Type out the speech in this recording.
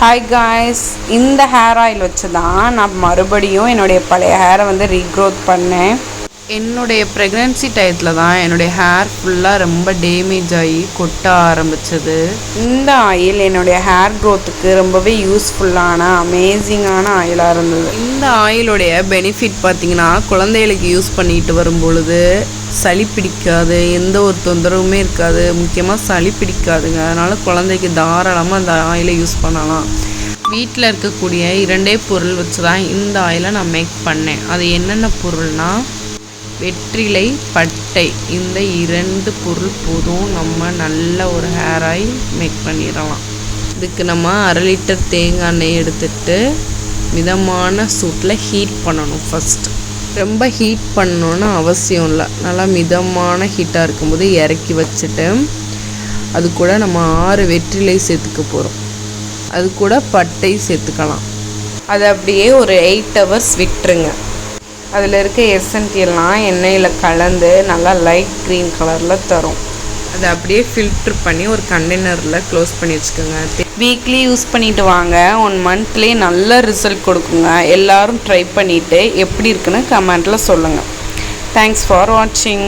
Hi guys, இந்த hair oil வச்சு தான் நான் மறுபடியும் என்னுடைய பழைய ஹேரை வந்து ரீக்ரோத் பண்ணேன். என்னுடைய ப்ரெக்னென்சி டயத்தில் தான் என்னுடைய ஹேர் ஃபுல்லாக ரொம்ப டேமேஜ் ஆகி கொட்ட ஆரம்பிச்சது. இந்த ஆயில் என்னுடைய ஹேர் க்ரோத்துக்கு ரொம்பவே யூஸ்ஃபுல்லான அமேசிங்கான ஆயிலாக இருந்தது. இந்த ஆயிலுடைய பெனிஃபிட் பார்த்திங்கன்னா, குழந்தைகளுக்கு யூஸ் பண்ணிட்டு வரும் பொழுது சளி பிடிக்காது, எந்த ஒரு தொந்தரவுமே இருக்காது. முக்கியமாக சளி பிடிக்காதுங்க. அதனால் குழந்தைக்கு தாராளமாக அந்த ஆயிலை யூஸ் பண்ணலாம். வீட்டில் இருக்கக்கூடிய 2 பொருள் வச்சு தான் இந்த ஆயிலை நான் மேக் பண்ணேன். அது என்னென்ன பொருள்னால், வெற்றிலை, பட்டை, இந்த 2 பொருள் போதும். நம்ம நல்ல ஒரு ஹேர் ஆயில் மேக் பண்ணிடலாம். இதுக்கு நம்ம 1/2 லிட்டர் தேங்காய் எண்ணெய் எடுத்துட்டு மிதமான சூட்டில் ஹீட் பண்ணணும். ஃபஸ்ட்டு ரொம்ப ஹீட் பண்ணணுன்னு அவசியம் இல்லை. நல்லா மிதமான ஹீட்டாக இருக்கும்போது இறக்கி வச்சுட்டு அது கூட நம்ம 6 வெற்றிலை சேர்த்துக்க போகிறோம். அது கூட பட்டை சேர்த்துக்கலாம். அது அப்படியே ஒரு 8 ஹவர்ஸ் விட்டுருங்க. அதில் இருக்க எசன்ஸ்லாம் எண்ணெயில் கலந்து நல்லா லைட் க்ரீன் கலரில் தரும். அதை அப்படியே ஃபில்ட்ரு பண்ணி ஒரு கண்டெய்னரில் க்ளோஸ் பண்ணி வச்சுக்கோங்க. வீக்லி யூஸ் பண்ணிவிட்டு வாங்க. 1 மந்த்லேயே நல்ல ரிசல்ட் கொடுக்குங்க. எல்லோரும் ட்ரை பண்ணிவிட்டு எப்படி இருக்குன்னு கமெண்ட்டில் சொல்லுங்கள். தேங்க்ஸ் ஃபார் வாட்சிங்.